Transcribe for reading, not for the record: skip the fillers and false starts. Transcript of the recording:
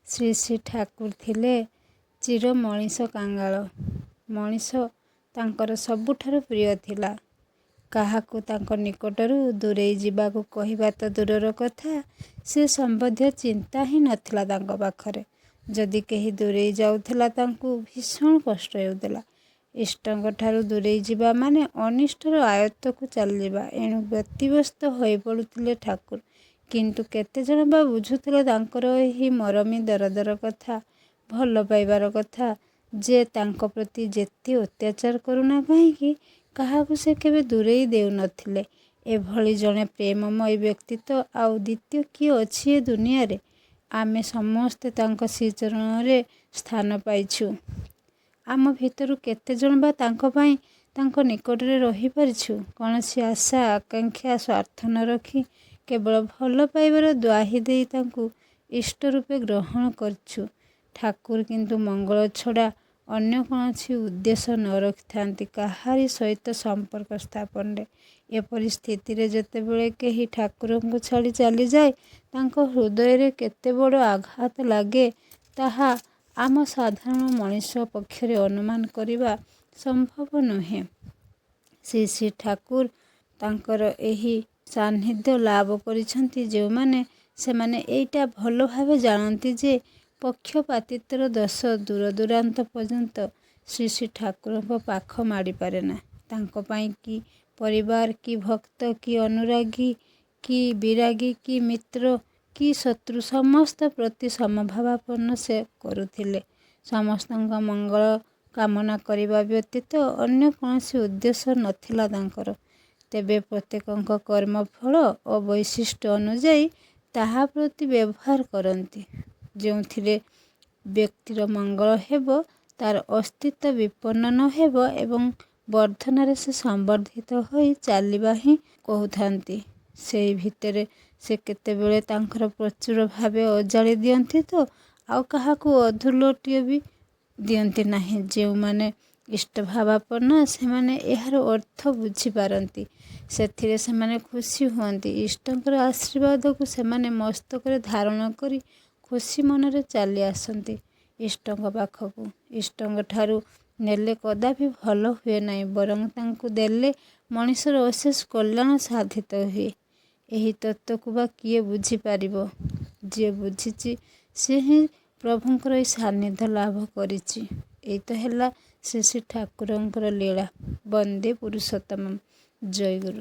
ଶ୍ରୀ ଶ୍ରୀ ଠାକୁର ଥିଲେ ଚିର ମଣିଷ କାଙ୍ଗାଳ। ମଣିଷ ତାଙ୍କର ସବୁଠାରୁ ପ୍ରିୟ ଥିଲା। କାହାକୁ ତାଙ୍କ ନିକଟରୁ ଦୂରେଇ ଯିବାକୁ କହିବା ତ ଦୂରର କଥା, ସେ ସମ୍ବନ୍ଧୀୟ ଚିନ୍ତା ହିଁ ନଥିଲା ତାଙ୍କ ପାଖରେ। ଯଦି କେହି ଦୂରେଇ ଯାଉଥିଲା ତାଙ୍କୁ ଭୀଷଣ କଷ୍ଟ ହେଉଥିଲା। ଇଷ୍ଟଙ୍କଠାରୁ ଦୂରେଇ ଯିବା ମାନେ ଅନିଷ୍ଟର ଆୟତ୍ତକୁ ଚାଲିଯିବା। ଏଣୁ ବ୍ୟତିବ୍ୟସ୍ତ ହୋଇପଡ଼ୁଥିଲେ ଠାକୁର। କିନ୍ତୁ କେତେଜଣ ବା ବୁଝୁଥିଲେ ତାଙ୍କର ଏହି ମରମୀ ଦରଦର କଥା, ଭଲ ପାଇବାର କଥା। ଯେ ତାଙ୍କ ପ୍ରତି ଯେତେ ଅତ୍ୟାଚାର କରୁନା କାହିଁକି, କାହାକୁ ସେ କେବେ ଦୂରେଇ ଦେଉନଥିଲେ। ଏଭଳି ଜଣେ ପ୍ରେମମୟୀ ବ୍ୟକ୍ତି ତ ଆଉ ଦ୍ୱିତୀୟ କିଏ ଅଛି ଏ ଦୁନିଆରେ? ଆମେ ସମସ୍ତେ ତାଙ୍କ ଶ୍ରୀଚରଣରେ ସ୍ଥାନ ପାଇଛୁ। ଆମ ଭିତରୁ କେତେଜଣ ବା ତାଙ୍କ ପାଇଁ ତାଙ୍କ ନିକଟରେ ରହିପାରିଛୁ? କୌଣସି ଆଶା ଆକାଙ୍କ୍ଷା ସ୍ୱାର୍ଥ ନ ରଖି କେବଳ ଭଲ ପାଇବାର ଦ୍ୱାହି ଦେଇ ତାଙ୍କୁ ଇଷ୍ଟ ରୂପେ ଗ୍ରହଣ କରିଛୁ। ଠାକୁର କିନ୍ତୁ ମଙ୍ଗଳ ଛଡ଼ା ଅନ୍ୟ କୌଣସି ଉଦ୍ଦେଶ୍ୟ ନ ରଖିଥାନ୍ତି କାହାରି ସହିତ ସମ୍ପର୍କ ସ୍ଥାପନରେ। ଏପରି ସ୍ଥିତିରେ ଯେତେବେଳେ କେହି ଠାକୁରଙ୍କୁ ଛାଡ଼ି ଚାଲିଯାଏ, ତାଙ୍କ ହୃଦୟରେ କେତେ ବଡ଼ ଆଘାତ ଲାଗେ, ତାହା ଆମ ସାଧାରଣ ମଣିଷ ପକ୍ଷରେ ଅନୁମାନ କରିବା ସମ୍ଭବ ନୁହେଁ। ଶ୍ରୀ ଶ୍ରୀ ଠାକୁର ତାଙ୍କର ଏହି ସାନ୍ନିଧ୍ୟ ଲାଭ କରିଛନ୍ତି ଯେଉଁମାନେ, ସେମାନେ ଏଇଟା ଭଲ ଭାବେ ଜାଣନ୍ତି ଯେ ପକ୍ଷପାତିତ୍ୱର ଦୋଷ ଦୂରଦୂରାନ୍ତ ପର୍ଯ୍ୟନ୍ତ ଶ୍ରୀ ଶ୍ରୀ ଠାକୁରଙ୍କ ପାଖ ମାଡ଼ିପାରେନା। ତାଙ୍କ ପାଇଁ କି ପରିବାର, କି ଭକ୍ତ, କି ଅନୁରାଗୀ, କି ବିରାଗୀ, କି ମିତ୍ର, କି ଶତ୍ରୁ, ସମସ୍ତ ପ୍ରତି ସମଭାବାପନ୍ନ ସେ କରୁଥିଲେ। ସମସ୍ତଙ୍କ ମଙ୍ଗଳ କାମନା କରିବା ବ୍ୟତୀତ ଅନ୍ୟ କୌଣସି ଉଦ୍ଦେଶ୍ୟ ନଥିଲା ତାଙ୍କର। ତେବେ ପ୍ରତ୍ୟେକଙ୍କ କର୍ମଫଳ ଓ ବୈଶିଷ୍ଟ୍ୟ ଅନୁଯାୟୀ ତାହା ପ୍ରତି ବ୍ୟବହାର କରନ୍ତି। ଯେଉଁଥିରେ ବ୍ୟକ୍ତିର ମଙ୍ଗଳ ହେବ, ତାର ଅସ୍ତିତ୍ୱ ବିପନ୍ନ ନ ହେବ ଏବଂ ବର୍ଦ୍ଧନାରେ ସେ ସମ୍ବର୍ଦ୍ଧିତ ହୋଇ ଚାଲିବା ହିଁ କହୁଥାନ୍ତି। ସେଇ ଭିତରେ ସେ କେତେବେଳେ ତାଙ୍କର ପ୍ରଚୁର ଭାବେ ଅଜାଡ଼ି ଦିଅନ୍ତି ତ ଆଉ କାହାକୁ ଅଧୋଲୋଟିଏ ବି ଦିଅନ୍ତି ନାହିଁ। ଯେଉଁମାନେ ଇଷ୍ଟଭାବାପନ୍ନ, ସେମାନେ ଏହାର ଅର୍ଥ ବୁଝିପାରନ୍ତି। ସେଥିରେ ସେମାନେ ଖୁସି ହୁଅନ୍ତି। ଇଷ୍ଟଙ୍କର ଆଶୀର୍ବାଦକୁ ସେମାନେ ମସ୍ତକରେ ଧାରଣ କରି ଖୁସି ମନରେ ଚାଲି ଆସନ୍ତି ଇଷ୍ଟଙ୍କ ପାଖକୁ। ଇଷ୍ଟଙ୍କଠାରୁ ନେଲେ କଦାପି ଭଲ ହୁଏ ନାହିଁ, ବରଂ ତାଙ୍କୁ ଦେଲେ ମଣିଷର ଅଶେଷ କଲ୍ୟାଣ ସାଧିତ ହୁଏ। ଏହି ତତ୍ତ୍ୱକୁ ବା କିଏ ବୁଝିପାରିବ? ଯିଏ ବୁଝିଛି ସେ ହିଁ ପ୍ରଭୁଙ୍କର ଏହି ସାନ୍ନିଧ୍ୟ ଲାଭ କରିଛି। ଏଇ ତ ହେଲା ଶ୍ରୀ ଶ୍ରୀ ଠାକୁରଙ୍କର ଲୀଳା। ବନ୍ଦେ ପୁରୁଷୋତ୍ତମମ୍। ଜୟ ଗୁରୁ।